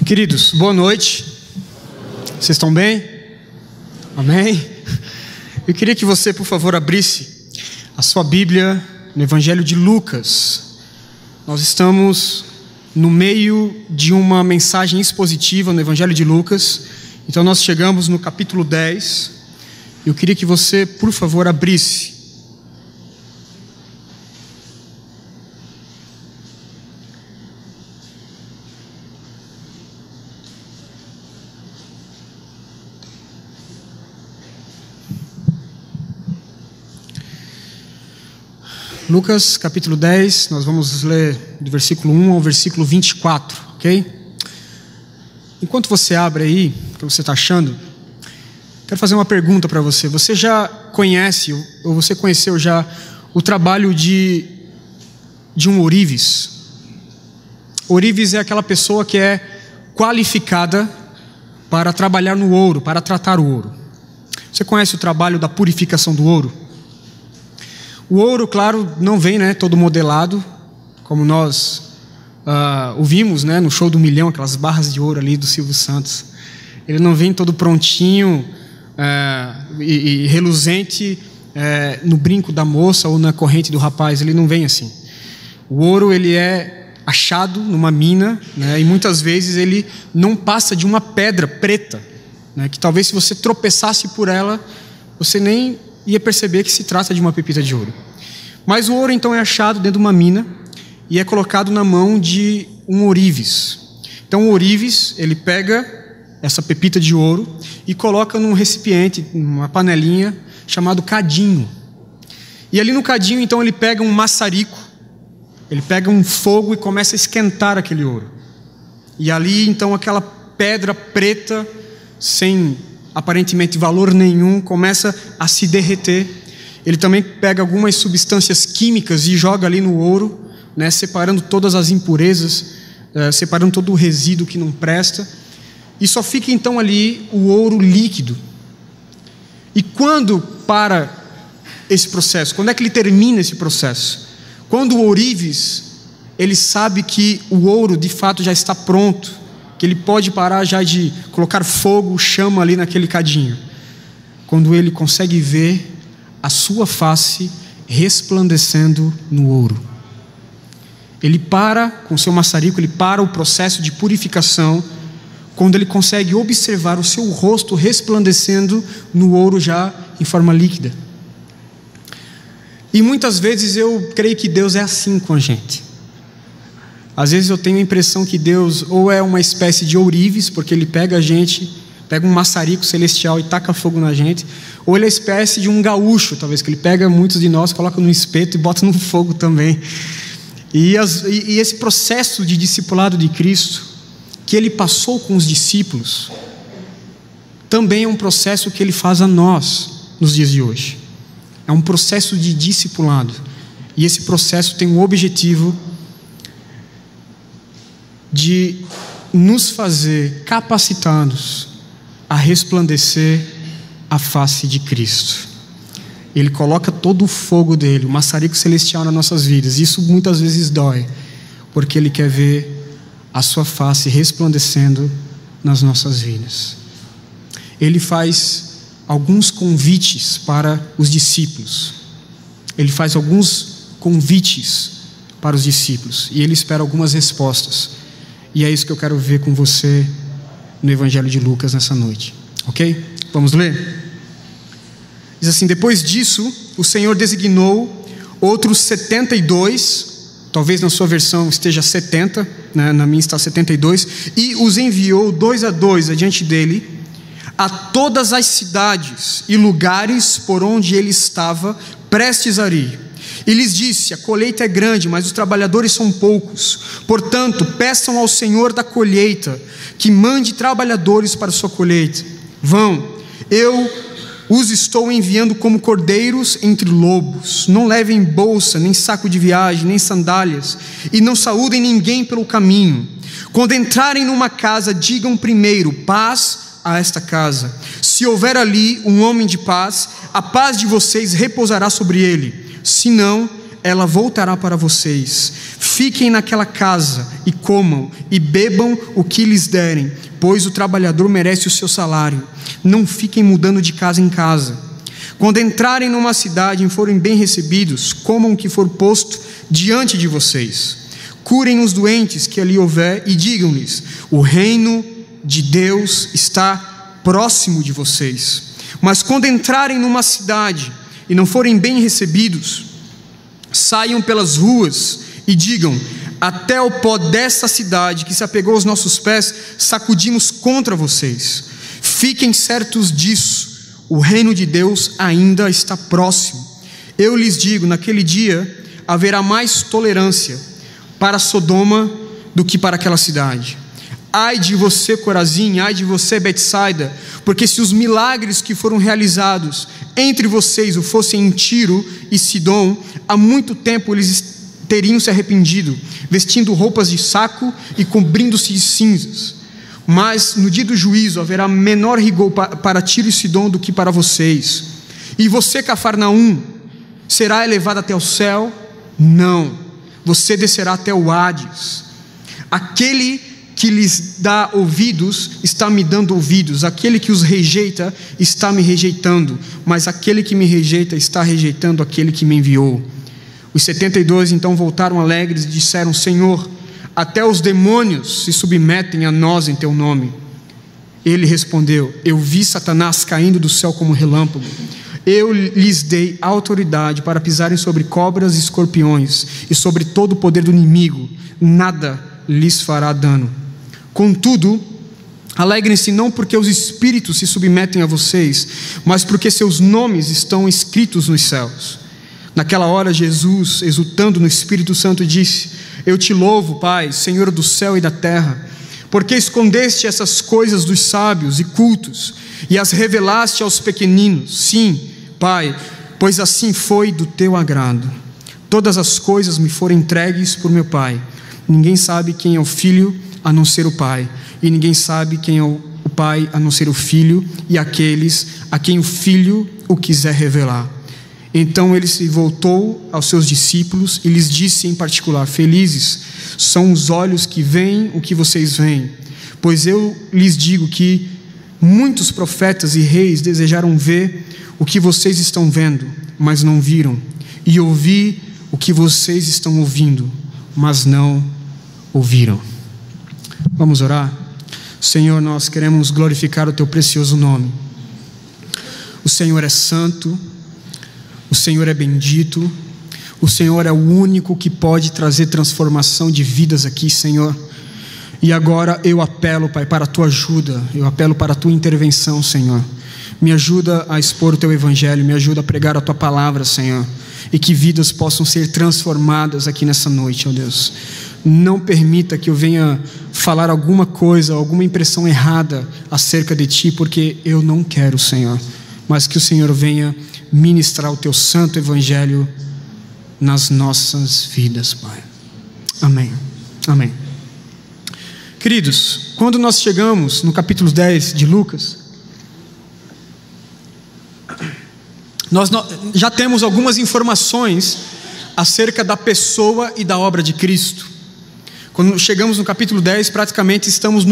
Queridos, boa noite. Vocês estão bem? Amém? Eu queria que você, por favor, abrisse a sua Bíblia no Evangelho de Lucas. Nós estamos no meio de uma mensagem expositiva no Evangelho de Lucas. Então nós chegamos no capítulo 10. Eu queria que você, por favor, abrisse. Lucas capítulo 10, nós vamos ler do versículo 1 ao versículo 24, ok? Enquanto você abre aí, o que você está achando, quero fazer uma pergunta para você. Você já conhece, ou você conheceu já, o trabalho de um ourives? Ourives é aquela pessoa que é qualificada para trabalhar no ouro, para tratar o ouro. Você conhece o trabalho da purificação do ouro? O ouro, claro, não vem todo modelado, como nós ouvimos no show do milhão, aquelas barras de ouro ali do Silvio Santos. Ele não vem todo prontinho e reluzente no brinco da moça ou na corrente do rapaz. Ele não vem assim. O ouro, ele é achado numa mina, e muitas vezes ele não passa de uma pedra preta, que talvez se você tropeçasse por ela, você nem ia perceber que se trata de uma pepita de ouro. Mas o ouro então é achado dentro de uma mina e é colocado na mão de um ourives. Então o ourives, ele pega essa pepita de ouro e coloca num recipiente, numa panelinha chamado cadinho. E ali no cadinho então ele pega um maçarico, ele pega um fogo e começa a esquentar aquele ouro. E ali então aquela pedra preta, sem aparentemente valor nenhum, começa a se derreter. Ele também pega algumas substâncias químicas e joga ali no ouro, separando todas as impurezas, separando todo o resíduo que não presta, e só fica então ali o ouro líquido. E quando para esse processo? Quando é que ele termina esse processo? Quando o ourives, ele sabe que o ouro de fato já está pronto, que ele pode parar já de colocar fogo, chama ali naquele cadinho. Quando ele consegue ver a sua face resplandecendo no ouro. Ele para com seu maçarico, ele para o processo de purificação, quando ele consegue observar o seu rosto resplandecendo no ouro já em forma líquida. E muitas vezes eu creio que Deus é assim com a gente. Às vezes eu tenho a impressão que Deus ou é uma espécie de ourives, porque Ele pega a gente, pega um maçarico celestial e taca fogo na gente, ou Ele é espécie de um gaúcho, talvez, que Ele pega muitos de nós, coloca no espeto e bota no fogo também. E esse processo de discipulado de Cristo, que Ele passou com os discípulos, também é um processo que Ele faz a nós, nos dias de hoje. É um processo de discipulado. E esse processo tem um objetivo de nos fazer capacitados a resplandecer a face de Cristo. Ele coloca todo o fogo dele, o maçarico celestial nas nossas vidas. Isso muitas vezes dói, porque Ele quer ver a sua face resplandecendo nas nossas vidas. Ele faz alguns convites para os discípulos. Ele faz alguns convites para os discípulos e Ele espera algumas respostas. E é isso que eu quero ver com você no Evangelho de Lucas nessa noite, ok? Vamos ler? Diz assim: depois disso, o Senhor designou outros 72, talvez na sua versão esteja 70, na minha está 72, e os enviou 2 a 2 adiante dele, a todas as cidades e lugares por onde ele estava prestes a ir. E lhes disse: a colheita é grande, mas os trabalhadores são poucos. Portanto, peçam ao Senhor da colheita que mande trabalhadores para a sua colheita. Vão, eu os estou enviando como cordeiros entre lobos. Não levem bolsa, nem saco de viagem, nem sandálias, e não saúdem ninguém pelo caminho. Quando entrarem numa casa, digam primeiro: paz a esta casa. Se houver ali um homem de paz, a paz de vocês repousará sobre ele. senão ela voltará para vocês. Fiquem naquela casa e comam e bebam o que lhes derem, pois o trabalhador merece o seu salário. Não fiquem mudando de casa em casa. Quando entrarem numa cidade e forem bem recebidos, comam o que for posto diante de vocês. Curem os doentes que ali houver e digam-lhes: o reino de Deus está próximo de vocês. Mas quando entrarem numa cidade e não forem bem recebidos, saiam pelas ruas e digam: até o pó desta cidade que se apegou aos nossos pés sacudimos contra vocês. Fiquem certos disso, o reino de Deus ainda está próximo. Eu lhes digo, naquele dia haverá mais tolerância para Sodoma do que para aquela cidade. Ai de você, Corazim, ai de você, Betsaida, porque se os milagres que foram realizados entre vocês o fossem em Tiro e Sidom, há muito tempo eles teriam se arrependido, vestindo roupas de saco e cobrindo-se de cinzas. Mas no dia do juízo haverá menor rigor para Tiro e Sidom do que para vocês. E você, Cafarnaum, será elevado até o céu? Não, você descerá até o Hades. Aquele que lhes dá ouvidos está me dando ouvidos, aquele que os rejeita está me rejeitando, mas aquele que me rejeita está rejeitando aquele que me enviou. Os 72 então voltaram alegres e disseram: Senhor, até os demônios se submetem a nós em teu nome. Ele respondeu: eu vi Satanás caindo do céu como relâmpago. Eu lhes dei autoridade para pisarem sobre cobras e escorpiões e sobre todo o poder do inimigo, nada lhes fará dano. Contudo, alegrem-se não porque os espíritos se submetem a vocês, mas porque seus nomes estão escritos nos céus. Naquela hora Jesus, exultando no Espírito Santo, disse: eu te louvo, Pai, Senhor do céu e da terra, porque escondeste essas coisas dos sábios e cultos e as revelaste aos pequeninos. Sim, Pai, pois assim foi do teu agrado. Todas as coisas me foram entregues por meu Pai. Ninguém sabe quem é o Filho a não ser o Pai, e ninguém sabe quem é o Pai a não ser o Filho e aqueles a quem o Filho o quiser revelar. Então ele se voltou aos seus discípulos e lhes disse em particular: felizes são os olhos que veem o que vocês veem, pois eu lhes digo que muitos profetas e reis desejaram ver o que vocês estão vendo, mas não viram, e ouvir o que vocês estão ouvindo, mas não ouviram. Vamos orar? Senhor, nós queremos glorificar o teu precioso nome. O Senhor é santo, o Senhor é bendito, o Senhor é o único que pode trazer transformação de vidas aqui, Senhor. E agora eu apelo, Pai, para a tua ajuda, eu apelo para a tua intervenção, Senhor. Me ajuda a expor o teu evangelho, me ajuda a pregar a tua palavra, Senhor, e que vidas possam ser transformadas aqui nessa noite, ó Deus. Não permita que eu venha falar alguma coisa, alguma impressão errada acerca de ti, porque eu não quero, Senhor, mas que o Senhor venha ministrar o teu santo evangelho nas nossas vidas, Pai. Amém. Amém. Queridos, quando nós chegamos no capítulo 10 de Lucas, nós já temos algumas informações acerca da pessoa e da obra de Cristo. Quando chegamos no capítulo 10, praticamente estamos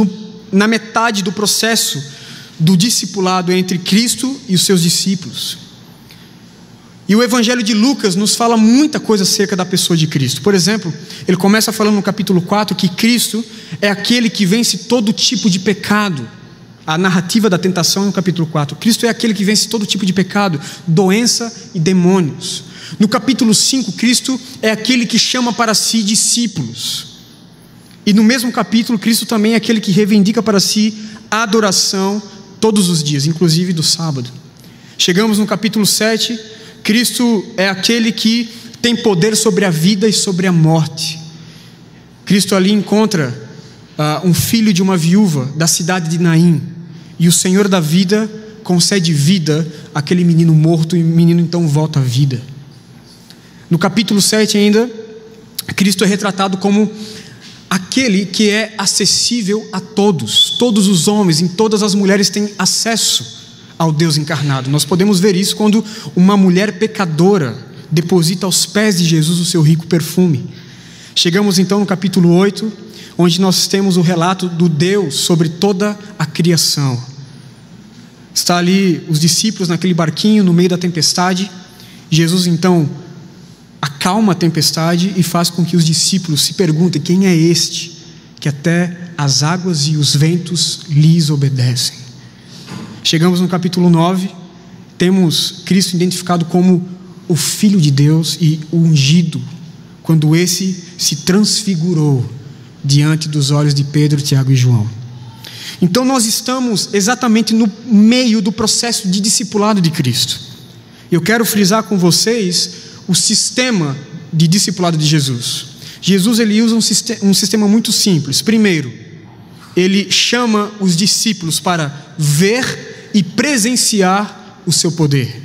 na metade do processo do discipulado entre Cristo e os seus discípulos. E o Evangelho de Lucas nos fala muita coisa acerca da pessoa de Cristo. Por exemplo, ele começa falando no capítulo 4 que Cristo é aquele que vence todo tipo de pecado. A narrativa da tentação é no capítulo 4. Cristo é aquele que vence todo tipo de pecado, doença e demônios. No capítulo 5, Cristo é aquele que chama para si discípulos. E no mesmo capítulo, Cristo também é aquele que reivindica para si a adoração todos os dias, inclusive do sábado. Chegamos no capítulo 7, Cristo é aquele que tem poder sobre a vida e sobre a morte. Cristo ali encontra um filho de uma viúva da cidade de Naim, e o Senhor da vida concede vida àquele menino morto, e o menino então volta à vida. No capítulo 7 ainda, Cristo é retratado como aquele que é acessível a todos os homens, em todas as mulheres têm acesso ao Deus encarnado. Nós podemos ver isso quando uma mulher pecadora deposita aos pés de Jesus o seu rico perfume. Chegamos então no capítulo 8, onde nós temos o relato do Deus sobre toda a criação. Está ali os discípulos naquele barquinho no meio da tempestade. Jesus então acalma a tempestade e faz com que os discípulos se perguntem: quem é este que até as águas e os ventos lhes obedecem? Chegamos no capítulo 9, temos Cristo identificado como o Filho de Deus e o ungido, quando esse se transfigurou diante dos olhos de Pedro, Tiago e João. Então nós estamos exatamente no meio do processo de discipulado de Cristo. Eu quero frisar com vocês o sistema de discipulado de Jesus. Jesus ele usa um sistema muito simples. Primeiro, ele chama os discípulos para ver e presenciar o seu poder.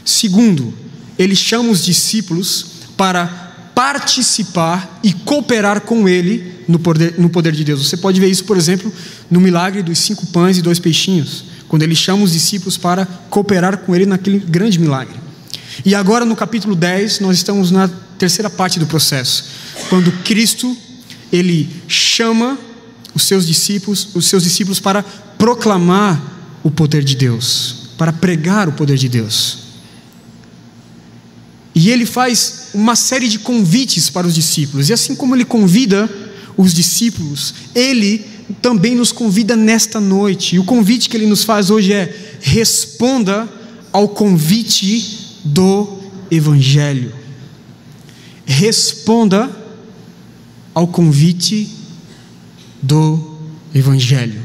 Segundo, ele chama os discípulos para participar e cooperar com ele no poder de Deus. Você pode ver isso, por exemplo, no milagre dos 5 pães e 2 peixinhos, quando ele chama os discípulos para cooperar com ele naquele grande milagre. E agora no capítulo 10, nós estamos na terceira parte do processo, quando Cristo, ele chama os seus discípulos para proclamar o poder de Deus, para pregar o poder de Deus. E ele faz uma série de convites para os discípulos. E assim como ele convida os discípulos, ele também nos convida nesta noite. E o convite que ele nos faz hoje é: responda ao convite do Evangelho. Responda ao convite do Evangelho.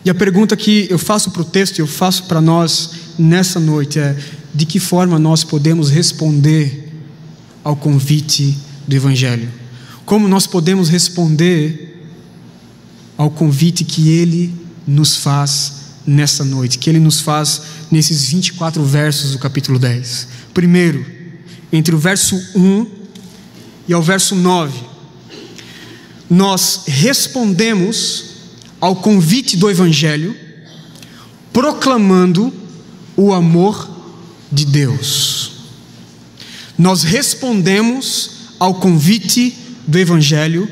E a pergunta que eu faço para o texto e eu faço para nós nessa noite é: de que forma nós podemos responder ao convite do Evangelho? Como nós podemos responder ao convite que Ele nos faz nessa noite, que Ele nos faz nesses 24 versos do capítulo 10? Primeiro, entre o verso 1 e ao verso 9, nós respondemos ao convite do Evangelho proclamando o amor de Deus. Nós respondemos ao convite do Evangelho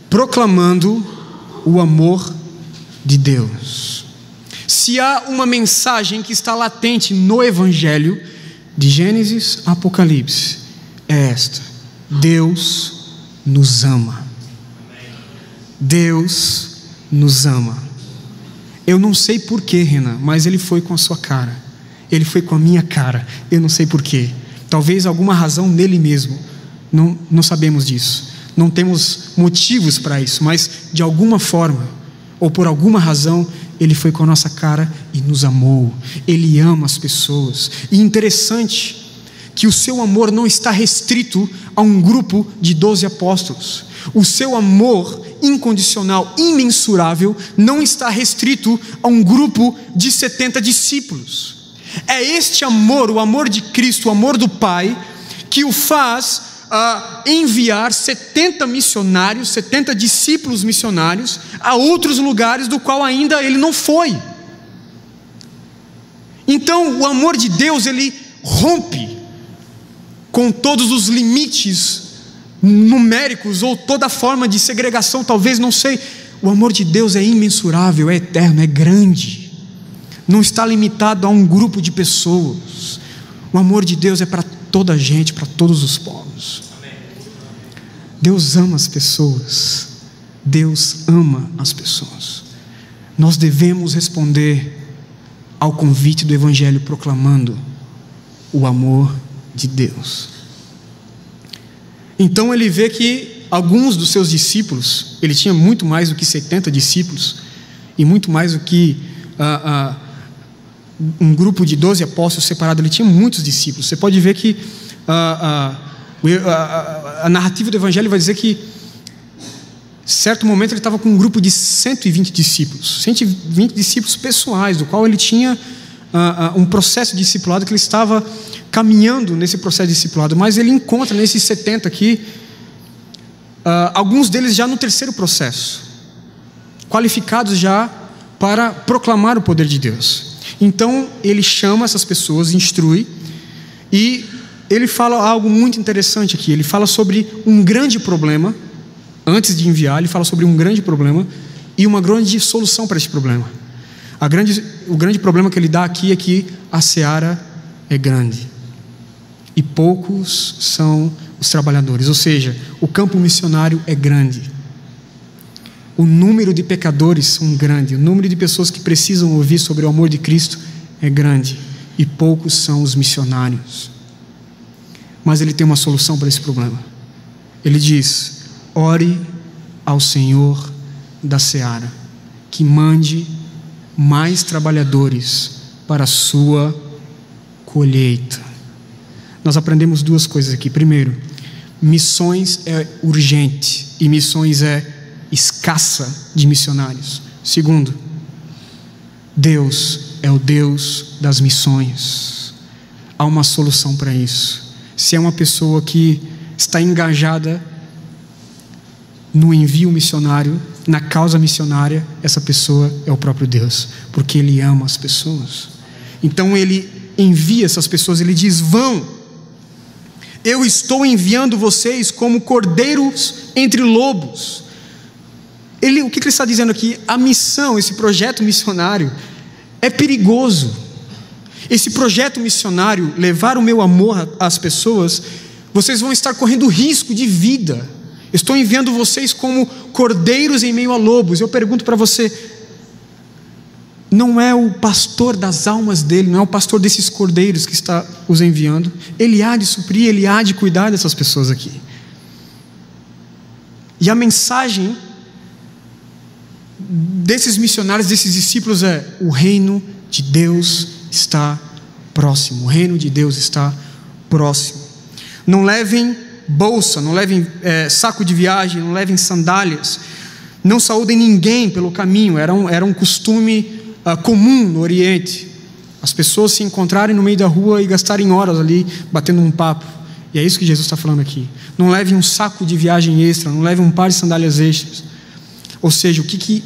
proclamando o amor de Deus. Se há uma mensagem que está latente no Evangelho, de Gênesis a Apocalipse, é esta: Deus nos ama. Deus nos ama. Eu não sei porquê, Renan, mas Ele foi com a sua cara. Ele foi com a minha cara. Eu não sei porquê. Talvez alguma razão nele mesmo. Não sabemos disso. Não temos motivos para isso, mas de alguma forma, ou por alguma razão, Ele foi com a nossa cara e nos amou. Ele ama as pessoas. E interessante que o seu amor não está restrito a um grupo de 12 apóstolos. O seu amor incondicional, imensurável, não está restrito a um grupo de 70 discípulos. É este amor, o amor de Cristo, o amor do Pai, que o faz enviar 70 missionários, 70 discípulos missionários a outros lugares do qual ainda ele não foi. Então o amor de Deus, ele rompe com todos os limites numéricos ou toda forma de segregação, talvez, não sei. O amor de Deus é imensurável, é eterno, é grande, não está limitado a um grupo de pessoas. O amor de Deus é para toda a gente, para todos os povos. Deus ama as pessoas. Deus ama as pessoas. Nós devemos responder ao convite do Evangelho proclamando o amor de Deus. Então ele vê que alguns dos seus discípulos, ele tinha muito mais do que 70 discípulos, e muito mais do que um grupo de 12 apóstolos separado, ele tinha muitos discípulos. Você pode ver que a narrativa do Evangelho vai dizer que, certo momento, ele estava com um grupo de 120 discípulos, 120 discípulos pessoais, do qual ele tinha um processo de discipulado, que ele estava caminhando nesse processo de discipulado. Mas ele encontra nesses 70 aqui, alguns deles já no terceiro processo, qualificados já para proclamar o poder de Deus. Então ele chama essas pessoas, instrui, E ele fala algo muito interessante aqui. Ele fala sobre um grande problema. Antes de enviar, ele fala sobre um grande problema e uma grande solução para esse problema. O grande problema que ele dá aqui é que a seara é grande e poucos são os trabalhadores. Ou seja, o campo missionário é grande. O número de pecadores são grande. O número de pessoas que precisam ouvir sobre o amor de Cristo é grande. E poucos são os missionários. Mas ele tem uma solução para esse problema. Ele diz: ore ao Senhor da seara, que mande mais trabalhadores para a sua colheita. Nós aprendemos duas coisas aqui. Primeiro, missões é urgente e missões é escassa de missionários. Segundo, Deus é o Deus das missões. Há uma solução para isso. Se é uma pessoa que está engajada no envio missionário, na causa missionária, essa pessoa é o próprio Deus, porque Ele ama as pessoas. Então Ele envia essas pessoas, Ele diz: vão, eu estou enviando vocês como cordeiros entre lobos. O que ele está dizendo aqui? A missão, esse projeto missionário é perigoso. Esse projeto missionário, levar o meu amor às pessoas, vocês vão estar correndo risco de vida. Estou enviando vocês como cordeiros em meio a lobos. Eu pergunto para você, não é o pastor das almas dele, não é o pastor desses cordeiros que está os enviando? Ele há de suprir, ele há de cuidar dessas pessoas aqui. E a mensagem desses missionários, desses discípulos é: o reino de Deus está próximo. O reino de Deus está próximo. Não levem bolsa, não levem saco de viagem, não levem sandálias, não saúdem ninguém pelo caminho. Era um costume comum no Oriente, as pessoas se encontrarem no meio da rua e gastarem horas ali batendo um papo. E é isso que Jesus está falando aqui. Não levem um saco de viagem extra, não levem um par de sandálias extras. Ou seja, o que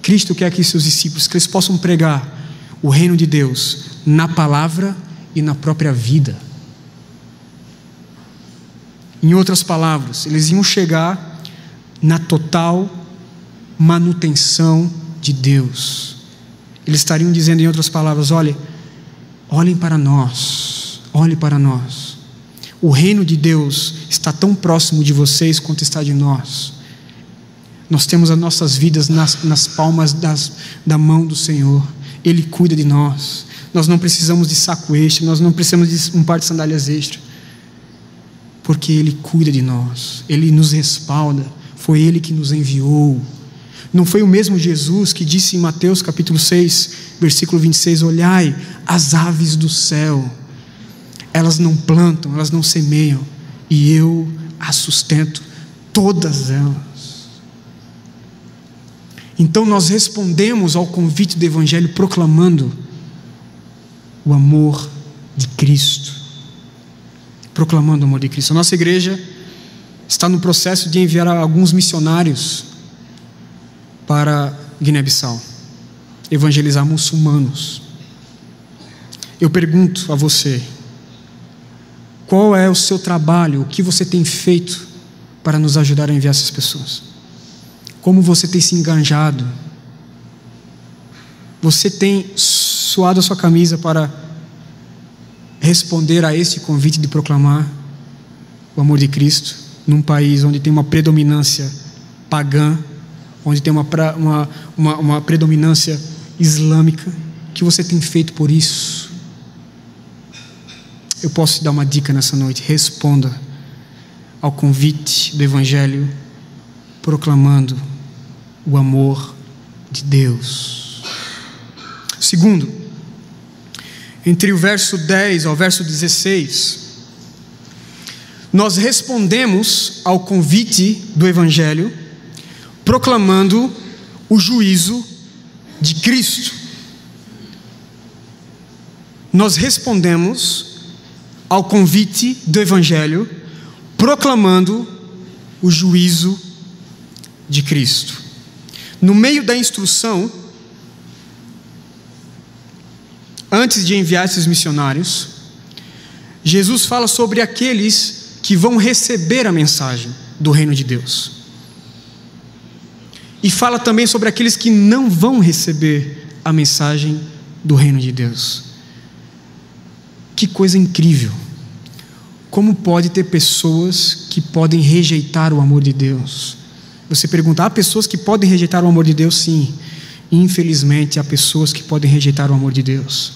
Cristo quer que seus discípulos, que eles possam pregar o reino de Deus na palavra e na própria vida. Em outras palavras, eles iam chegar na total manutenção de Deus. Eles estariam dizendo, em outras palavras: olhem para nós, olhem para nós. O reino de Deus está tão próximo de vocês quanto está de nós. Nós temos as nossas vidas nas palmas da mão do Senhor. Ele cuida de nós. Nós não precisamos de saco extra, nós não precisamos de um par de sandálias extra, porque Ele cuida de nós, Ele nos respalda. Foi Ele que nos enviou. Não foi o mesmo Jesus que disse em Mateus capítulo 6, versículo 26, olhai as aves do céu, elas não plantam, elas não semeiam, e eu as sustento, todas elas. Então nós respondemos ao convite do Evangelho proclamando o amor de Cristo. Proclamando o amor de Cristo. A nossa igreja está no processo de enviar alguns missionários para Guiné-Bissau, evangelizar muçulmanos. Eu pergunto a você, qual é o seu trabalho, o que você tem feito para nos ajudar a enviar essas pessoas? Como você tem se engajado? Você tem suado a sua camisa para responder a esse convite de proclamar o amor de Cristo num país onde tem uma predominância pagã, onde tem uma predominância islâmica? O que você tem feito por isso? Eu posso te dar uma dica nessa noite: responda ao convite do Evangelho proclamando o amor de Deus. Segundo, entre o verso 10 ao verso 16, nós respondemos ao convite do Evangelho proclamando o juízo de Cristo. Nós respondemos ao convite do Evangelho proclamando o juízo de Cristo. No meio da instrução, antes de enviar esses missionários, Jesus fala sobre aqueles que vão receber a mensagem do reino de Deus. E fala também sobre aqueles que não vão receber a mensagem do reino de Deus. Que coisa incrível! Como pode ter pessoas que podem rejeitar o amor de Deus? Você pergunta, há pessoas que podem rejeitar o amor de Deus? Sim. Infelizmente, há pessoas que podem rejeitar o amor de Deus.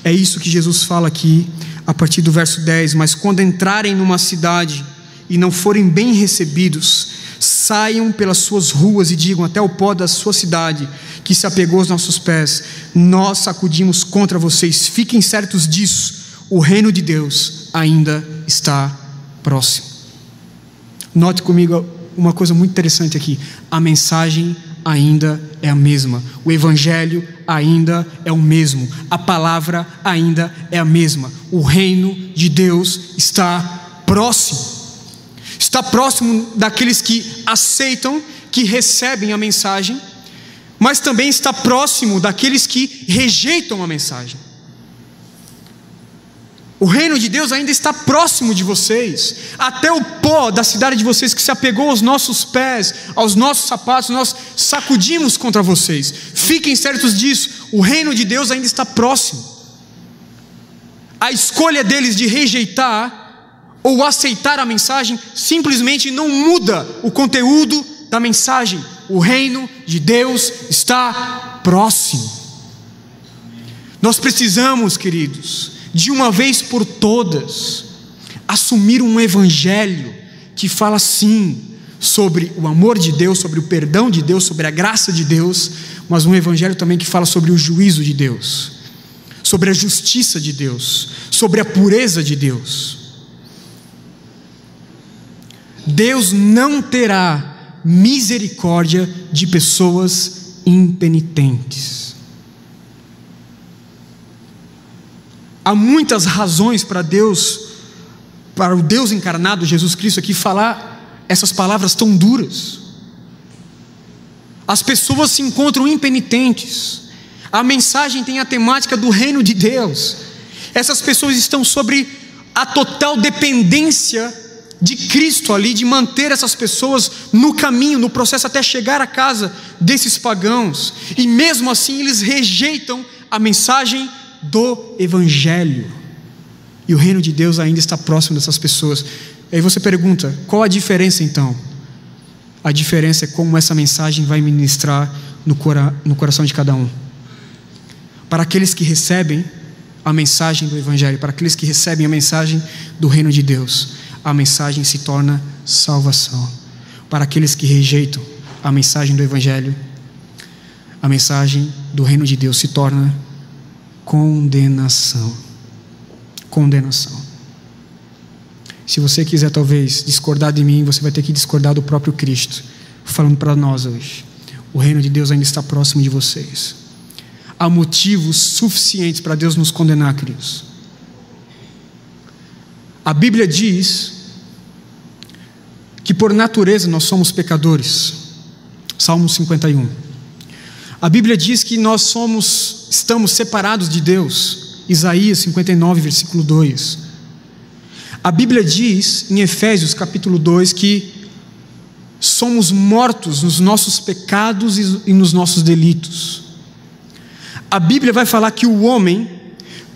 É isso que Jesus fala aqui, a partir do verso 10. Mas quando entrarem numa cidade e não forem bem recebidos, saiam pelas suas ruas e digam até o pó da sua cidade, que se apegou aos nossos pés, nós sacudimos contra vocês. Fiquem certos disso, o reino de Deus ainda está próximo. Note comigo uma coisa muito interessante aqui. A mensagem ainda é a mesma, o evangelho ainda é o mesmo, a palavra ainda é a mesma. O reino de Deus está próximo. Está próximo daqueles que aceitam, que recebem a mensagem, mas também está próximo daqueles que rejeitam a mensagem. O reino de Deus ainda está próximo de vocês. Até o pó da cidade de vocês que se apegou aos nossos pés, aos nossos sapatos, nós sacudimos contra vocês. Fiquem certos disso, o reino de Deus ainda está próximo. A escolha deles de rejeitar ou aceitar a mensagem simplesmente não muda o conteúdo da mensagem. O reino de Deus está próximo. Nós precisamos, queridos, de uma vez por todas, assumir um evangelho que fala sim sobre o amor de Deus, sobre o perdão de Deus, sobre a graça de Deus, mas um evangelho também que fala sobre o juízo de Deus, sobre a justiça de Deus, sobre a pureza de Deus. Deus não terá misericórdia de pessoas impenitentes. Há muitas razões para Deus, para o Deus encarnado, Jesus Cristo, aqui falar essas palavras tão duras. As pessoas se encontram impenitentes. A mensagem tem a temática do reino de Deus. Essas pessoas estão sobre a total dependência de Cristo ali, de manter essas pessoas no caminho, no processo até chegar à casa desses pagãos. E mesmo assim eles rejeitam a mensagem do evangelho, e o reino de Deus ainda está próximo dessas pessoas. E aí você pergunta, qual a diferença então? A diferença é como essa mensagem vai ministrar no coração de cada um. Para aqueles que recebem a mensagem do evangelho, para aqueles que recebem a mensagem do reino de Deus, a mensagem se torna salvação. Para aqueles que rejeitam a mensagem do evangelho, a mensagem do reino de Deus se torna condenação. Condenação. Se você quiser talvez discordar de mim, você vai ter que discordar do próprio Cristo, falando para nós hoje. O reino de Deus ainda está próximo de vocês. Há motivos suficientes para Deus nos condenar, queridos. A Bíblia diz que por natureza nós somos pecadores. Salmo 51. A Bíblia diz que nós estamos separados de Deus. Isaías 59, versículo 2. A Bíblia diz em Efésios capítulo 2 que somos mortos nos nossos pecados e nos nossos delitos. A Bíblia vai falar que o homem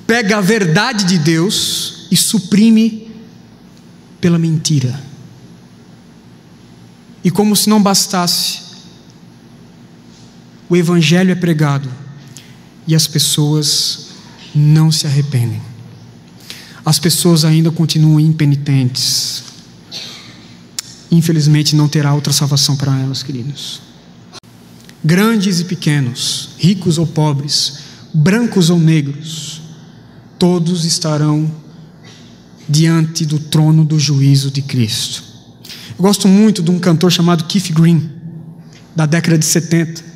pega a verdade de Deus e suprime pela mentira. E como se não bastasse, o evangelho é pregado e as pessoas não se arrependem. As pessoas ainda continuam impenitentes. Infelizmente não terá outra salvação para elas, queridos. Grandes e pequenos, ricos ou pobres, brancos ou negros, todos estarão diante do trono do juízo de Cristo. Eu gosto muito de um cantor chamado Keith Green, da década de 70.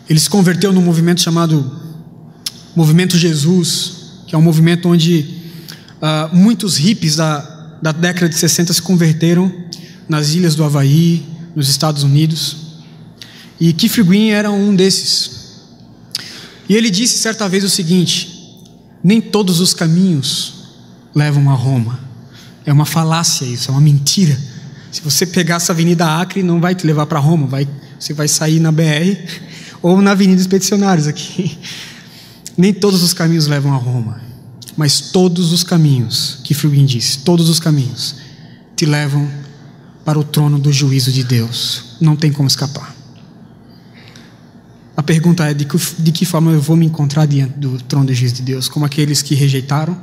Ele se converteu num movimento chamado Movimento Jesus, que é um movimento onde muitos hippies da década de 60 se converteram nas ilhas do Havaí, nos Estados Unidos. E Keith Green era um desses. E ele disse certa vez o seguinte: nem todos os caminhos levam a Roma. É uma falácia isso, é uma mentira. Se você pegar essa Avenida Acre, não vai te levar para Roma, você vai sair na BR ou na Avenida Expedicionários aqui. Nem todos os caminhos levam a Roma, mas todos os caminhos, que Philbin disse, todos os caminhos te levam para o trono do juízo de Deus. Não tem como escapar. A pergunta é: de que forma eu vou me encontrar diante do trono do juízo de Deus? Como aqueles que rejeitaram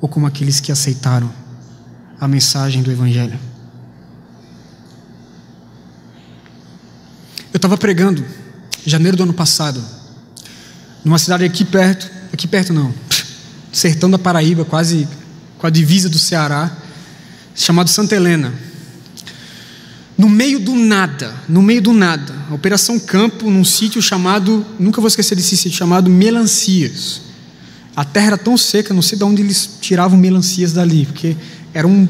ou como aqueles que aceitaram a mensagem do Evangelho? Eu estava pregando em janeiro do ano passado, numa cidade aqui perto não, sertão da Paraíba, quase com a divisa do Ceará, chamado Santa Helena. No meio do nada, a Operação Campo, num sítio chamado, nunca vou esquecer desse sítio, chamado Melancias. A terra era tão seca, não sei de onde eles tiravam melancias dali, porque era um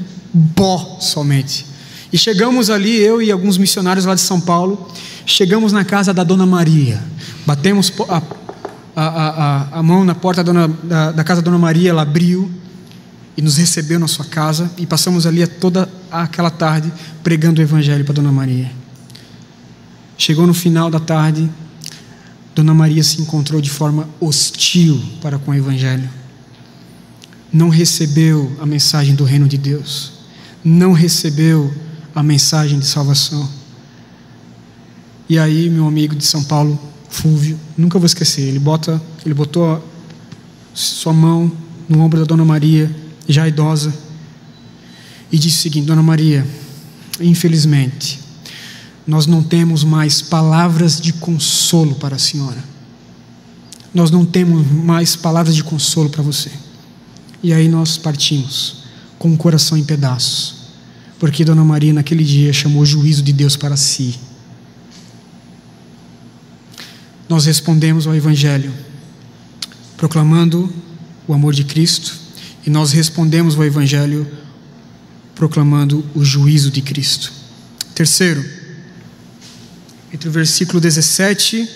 pó somente. E chegamos ali, eu e alguns missionários lá de São Paulo, chegamos na casa da Dona Maria, batemos a mão na porta da casa da Dona Maria, ela abriu e nos recebeu na sua casa, e passamos ali toda aquela tarde pregando o Evangelho para Dona Maria. Chegou no final da tarde, Dona Maria se encontrou de forma hostil para com o Evangelho. Não recebeu a mensagem do reino de Deus, não recebeu a mensagem de salvação. E aí meu amigo de São Paulo, Fúvio, nunca vou esquecer, ele botou sua mão no ombro da Dona Maria, já idosa, e disse o seguinte: Dona Maria, infelizmente nós não temos mais palavras de consolo para a senhora, nós não temos mais palavras de consolo para você. E aí nós partimos com o coração em pedaços, porque Dona Maria naquele dia chamou o juízo de Deus para si. Nós respondemos ao Evangelho proclamando o amor de Cristo, e nós respondemos ao Evangelho proclamando o juízo de Cristo. Terceiro, entre o versículo 17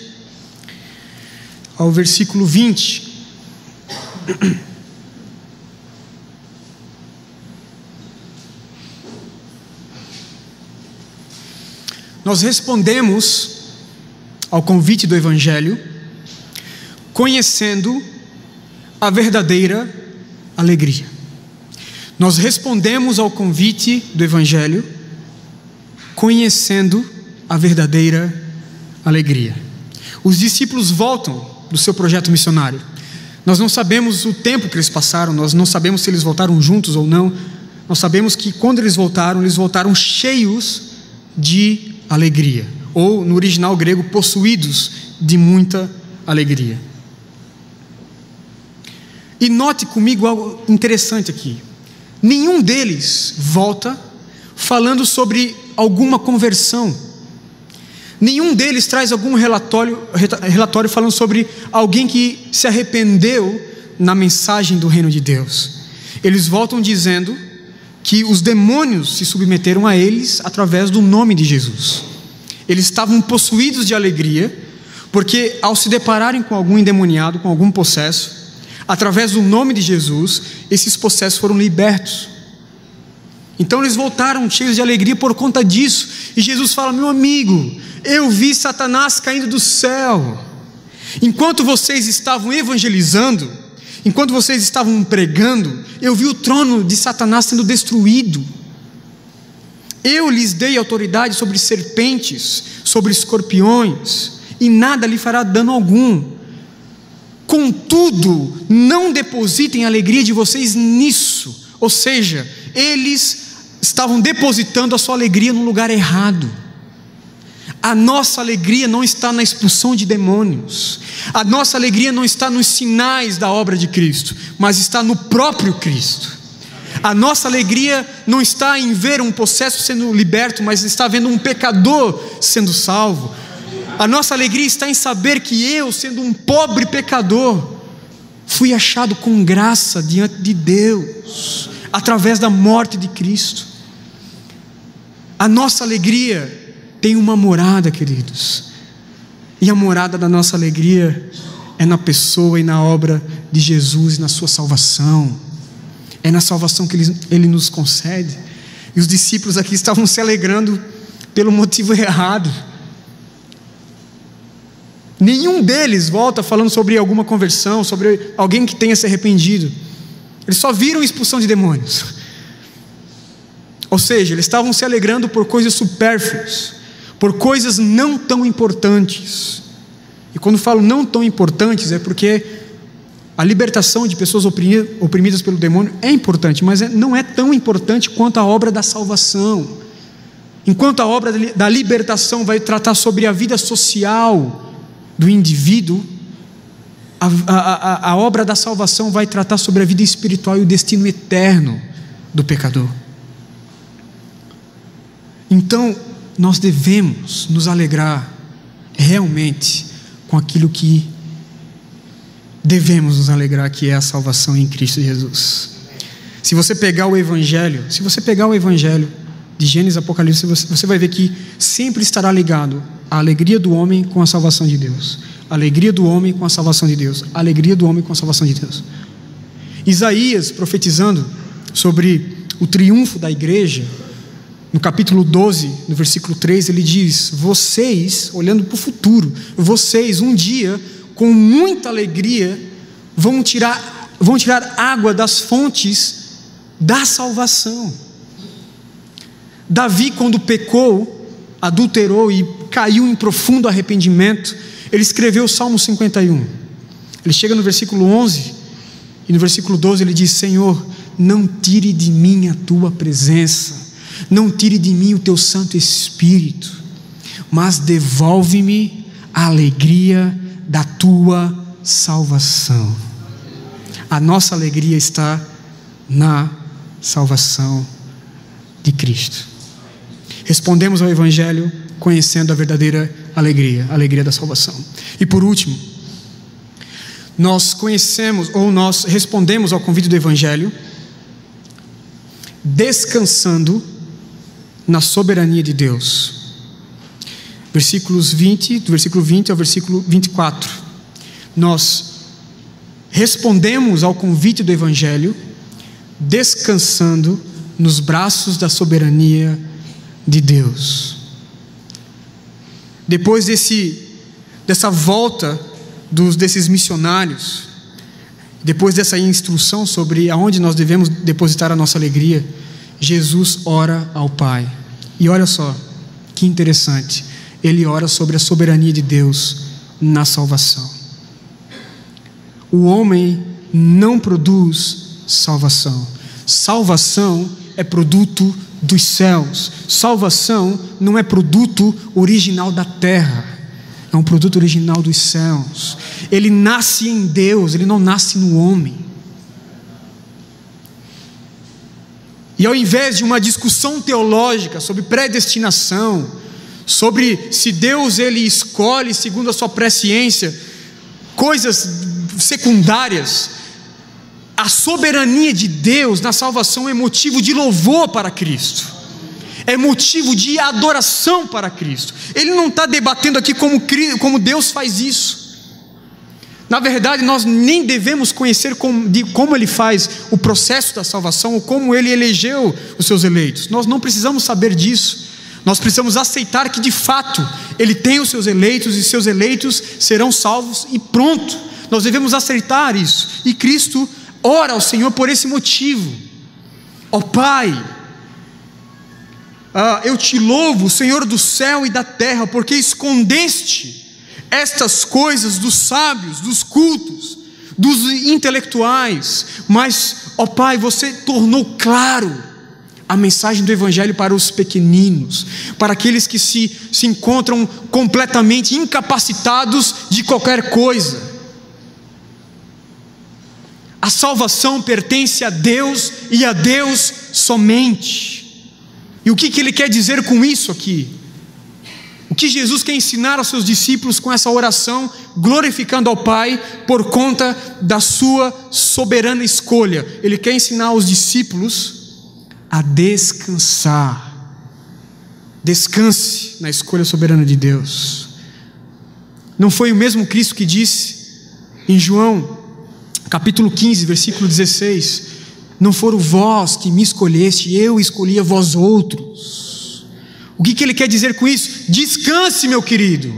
ao versículo 20, nós respondemos ao convite do Evangelho conhecendo a verdadeira alegria. Nós respondemos ao convite do Evangelho conhecendo a verdadeira alegria. Os discípulos voltam do seu projeto missionário. Nós não sabemos o tempo que eles passaram, nós não sabemos se eles voltaram juntos ou não. Nós sabemos que quando eles voltaram cheios de alegria, ou no original grego, possuídos de muita alegria. E note comigo algo interessante aqui: nenhum deles volta falando sobre alguma conversão. Nenhum deles traz algum relatório falando sobre alguém que se arrependeu na mensagem do reino de Deus. Eles voltam dizendo que os demônios se submeteram a eles através do nome de Jesus. Eles estavam possuídos de alegria, porque ao se depararem com algum endemoniado, com algum possesso, através do nome de Jesus, esses possessos foram libertos. Então eles voltaram cheios de alegria por conta disso. E Jesus fala: meu amigo, eu vi Satanás caindo do céu. Enquanto vocês estavam evangelizando, enquanto vocês estavam pregando, eu vi o trono de Satanás sendo destruído. Eu lhes dei autoridade sobre serpentes, sobre escorpiões, e nada lhe fará dano algum. Contudo, não depositem a alegria de vocês nisso. Ou seja, eles estavam depositando a sua alegria no lugar errado. A nossa alegria não está na expulsão de demônios. A nossa alegria não está nos sinais da obra de Cristo, mas está no próprio Cristo. A nossa alegria não está em ver um possesso sendo liberto, mas está vendo um pecador sendo salvo. A nossa alegria está em saber que eu, sendo um pobre pecador, fui achado com graça diante de Deus, através da morte de Cristo. A nossa alegria tem uma morada, queridos, e a morada da nossa alegria é na pessoa e na obra de Jesus e na sua salvação. É na salvação que Ele nos concede. E os discípulos aqui estavam se alegrando pelo motivo errado. Nenhum deles volta falando sobre alguma conversão, sobre alguém que tenha se arrependido. Eles só viram expulsão de demônios. Ou seja, eles estavam se alegrando por coisas supérfluas, por coisas não tão importantes. E quando falo não tão importantes, é porque a libertação de pessoas oprimidas pelo demônio é importante, mas não é tão importante quanto a obra da salvação. Enquanto a obra da libertação vai tratar sobre a vida social do indivíduo, a obra da salvação vai tratar sobre a vida espiritual e o destino eterno do pecador. Então, nós devemos nos alegrar realmente com aquilo que devemos nos alegrar, que é a salvação em Cristo Jesus. Se você pegar o Evangelho de Gênesis e Apocalipse, você vai ver que sempre estará ligado a alegria do homem com a salvação de Deus, a alegria do homem com a salvação de Deus, a alegria do homem com a salvação de Deus. Isaías, profetizando sobre o triunfo da igreja, no capítulo 12, no versículo 3, ele diz: vocês, olhando para o futuro, vocês um dia, com muita alegria, vão tirar água das fontes da salvação. Davi, quando pecou, adulterou e caiu em profundo arrependimento, ele escreveu o Salmo 51. Ele chega no versículo 11 e no versículo 12 ele diz: Senhor, não tire de mim a tua presença, não tire de mim o teu Santo Espírito, mas devolve-me a alegria da tua salvação. A nossa alegria está na salvação de Cristo. Respondemos ao Evangelho conhecendo a verdadeira alegria, a alegria da salvação. E por último, nós respondemos ao convite do Evangelho descansando na soberania de Deus. Do versículo 20 ao versículo 24, nós respondemos ao convite do Evangelho descansando nos braços da soberania de Deus. Depois dessa volta desses missionários, depois dessa instrução sobre aonde nós devemos depositar a nossa alegria, Jesus ora ao Pai. E olha só, que interessante, ele ora sobre a soberania de Deus na salvação. O homem não produz salvação. Salvação é produto dos céus. Salvação não é produto original da terra, é um produto original dos céus. Ele nasce em Deus, ele não nasce no homem. E ao invés de uma discussão teológica sobre predestinação, sobre se Deus ele escolhe segundo a sua presciência coisas secundárias, a soberania de Deus na salvação é motivo de louvor para Cristo, é motivo de adoração para Cristo. Ele não está debatendo aqui como Deus faz isso. Na verdade, nós nem devemos conhecer como Ele faz o processo da salvação, ou como Ele elegeu os seus eleitos. Nós não precisamos saber disso. Nós precisamos aceitar que de fato Ele tem os seus eleitos, e seus eleitos serão salvos, e pronto. Nós devemos aceitar isso. E Cristo ora ao Senhor por esse motivo. Ó Pai, eu te louvo, Senhor do céu e da terra, porque escondeste estas coisas dos sábios, dos cultos, dos intelectuais, mas, ó Pai, você tornou claro a mensagem do Evangelho para os pequeninos, para aqueles que se encontram completamente incapacitados de qualquer coisa. A salvação pertence a Deus e a Deus somente. E o que Ele quer dizer com isso aqui? O que Jesus quer ensinar aos seus discípulos com essa oração, glorificando ao Pai por conta da sua soberana escolha? Ele quer ensinar aos discípulos a descansar. Descanse na escolha soberana de Deus. Não foi o mesmo Cristo que disse Em João, capítulo 15, versículo 16: não foram vós que me escolheste, eu escolhi a vós outros. O que ele quer dizer com isso? Descanse, meu querido,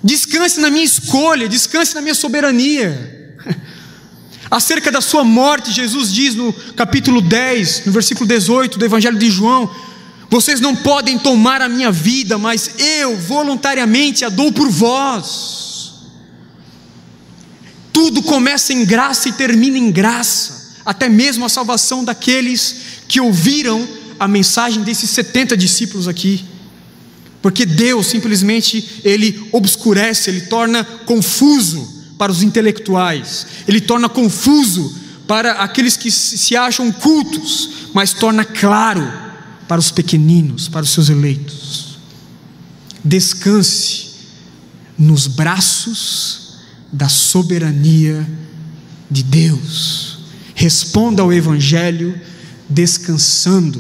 descanse na minha escolha, descanse na minha soberania. Acerca da sua morte, Jesus diz no capítulo 10, no versículo 18 do Evangelho de João: vocês não podem tomar a minha vida, mas eu voluntariamente a dou por vós. Tudo começa em graça e termina em graça, até mesmo a salvação daqueles que ouviram a mensagem desses 70 discípulos aqui. Porque Deus simplesmente, Ele obscurece, Ele torna confuso para os intelectuais, Ele torna confuso para aqueles que se acham cultos, mas torna claro para os pequeninos, para os seus eleitos. Descanse nos braços da soberania de Deus. Responda ao Evangelho descansando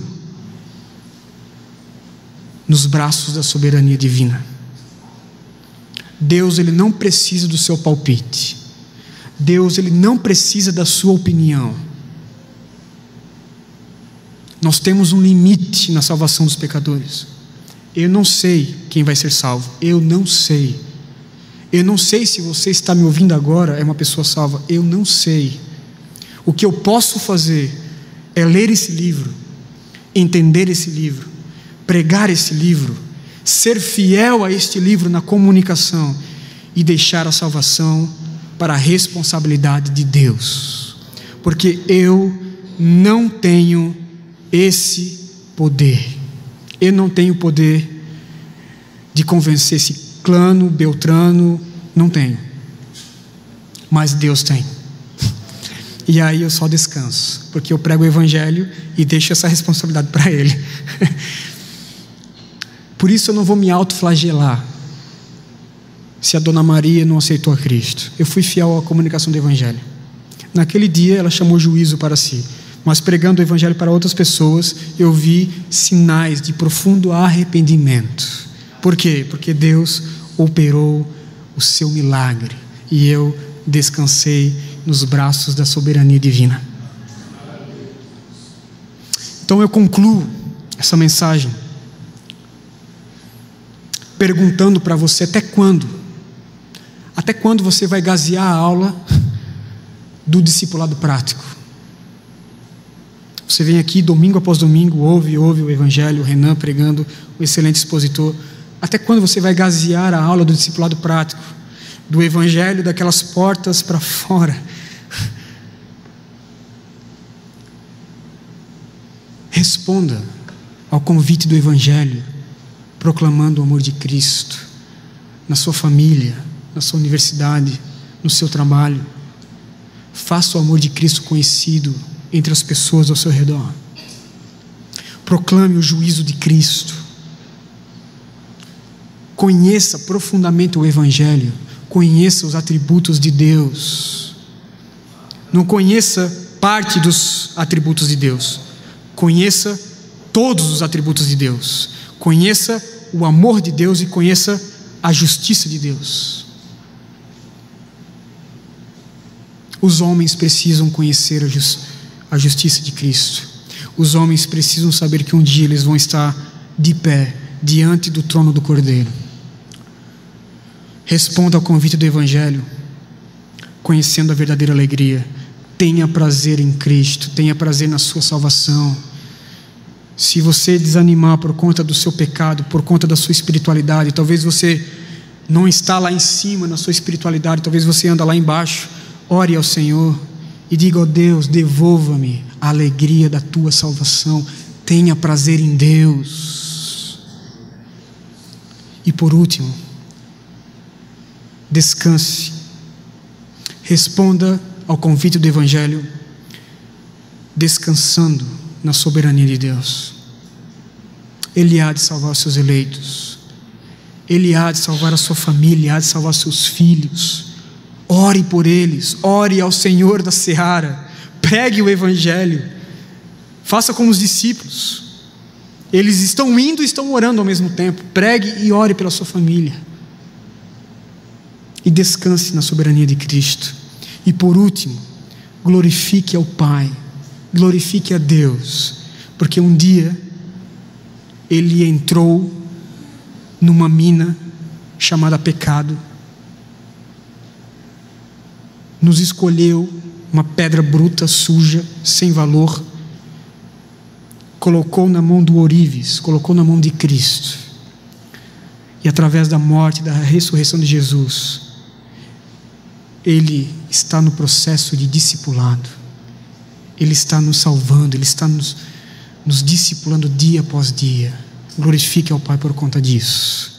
nos braços da soberania divina. Deus, Ele não precisa do seu palpite. Deus, Ele não precisa da sua opinião. Nós temos um limite na salvação dos pecadores. Eu não sei quem vai ser salvo. Eu não sei. Eu não sei se você está me ouvindo agora é uma pessoa salva. Eu não sei. O que eu posso fazer é ler esse livro, entender esse livro, pregar esse livro, ser fiel a este livro na comunicação e deixar a salvação para a responsabilidade de Deus, porque eu não tenho esse poder. Eu não tenho poder de convencer esse clano, Beltrano, não tenho, mas Deus tem. E aí eu só descanso, porque eu prego o Evangelho e deixo essa responsabilidade para Ele. Por isso eu não vou me autoflagelar se a Dona Maria não aceitou a Cristo. Eu fui fiel à comunicação do Evangelho. Naquele dia ela chamou juízo para si, mas pregando o Evangelho para outras pessoas, eu vi sinais de profundo arrependimento. Por quê? Porque Deus operou o seu milagre e eu descansei nos braços da soberania divina. Então eu concluo essa mensagem perguntando para você: até quando? Até quando você vai gazear a aula do discipulado prático? Você vem aqui domingo após domingo, ouve o Evangelho, o Renan pregando, o excelente expositor. Até quando você vai gazear a aula do discipulado prático, do Evangelho daquelas portas para fora? Responda ao convite do Evangelho, proclamando o amor de Cristo na sua família, na sua universidade, no seu trabalho. Faça o amor de Cristo conhecido entre as pessoas ao seu redor. Proclame o juízo de Cristo. Conheça profundamente o Evangelho. Conheça os atributos de Deus. Não conheça parte dos atributos de Deus. Conheça todos os atributos de Deus. Conheça o amor de Deus e conheça a justiça de Deus. Os homens precisam conhecer a justiça de Cristo. Os homens precisam saber que um dia eles vão estar de pé diante do trono do Cordeiro. Responda ao convite do Evangelho, conhecendo a verdadeira alegria. Tenha prazer em Cristo, tenha prazer na sua salvação. Se você desanimar por conta do seu pecado, por conta da sua espiritualidade, talvez você não está lá em cima na sua espiritualidade, talvez você anda lá embaixo. Ore ao Senhor e diga: ó Deus, devolva-me a alegria da tua salvação. Tenha prazer em Deus. E por último, descanse. Responda ao convite do Evangelho, descansando na soberania de Deus. Ele há de salvar os seus eleitos. Ele há de salvar a sua família, há de salvar seus filhos. Ore por eles, ore ao Senhor da seara, pregue o Evangelho, faça como os discípulos. Eles estão indo e estão orando ao mesmo tempo. Pregue e ore pela sua família. E descanse na soberania de Cristo. E por último, glorifique ao Pai, glorifique a Deus, porque um dia Ele entrou numa mina chamada pecado, nos escolheu, uma pedra bruta, suja, sem valor, colocou na mão do ourives, colocou na mão de Cristo, e através da morte e da ressurreição de Jesus, Ele está no processo de discipulado, Ele está nos salvando, Ele está nos discipulando dia após dia. Glorifique ao Pai por conta disso.